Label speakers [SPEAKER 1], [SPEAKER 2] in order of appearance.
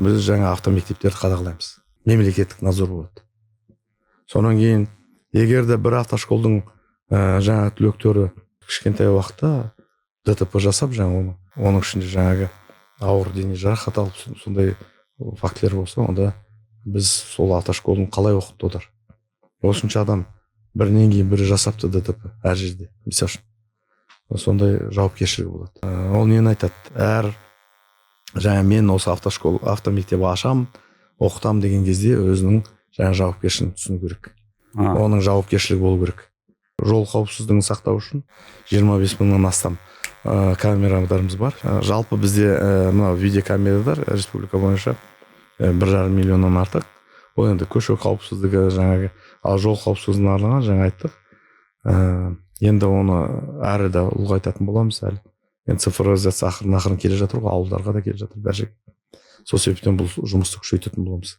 [SPEAKER 1] біз жаңа автомектептерді қадағалаймыз. Мемлекеттік надзор болады. Сонан кейін, егер де бір автошколдың жаңа түлектері кішкентай уақытта ДТП жасап, оның ішінде жаңағы ауыр дене жарақат алып, сондай фактілер болса, онда біз сол автошколын қалай оқытты олар? Осынша адам бірінен кейін бірі жасапты ДТП әр жерде, мысалы үшін. Сондай жауапкершілігі болады. Ол нені айтады? Мен осы автомектеп ашам, оқытам деген кезде өзінің жауапкершілігін түсіну керек. Оның жауапкершілігі болу керек. Жол қауіпсіздігін сақтау үшін 25 мыңнан астам камераларымыз бар. Жалпы бізде видеокамералар республика бойынша 1,5 миллионнан артық. Ол енді көше қауіпсіздігі, ал жол қауіпсіздігіне арналған жаңа айттық. Енді оны әрі де ұлғайтатын боламыз әлі. Енді цифровизация ақырын келе жатыр ғой, ауылдарға да келе жатыр бәр жерге. Сол себептен бұл жұмысты күшейтетін боламыз.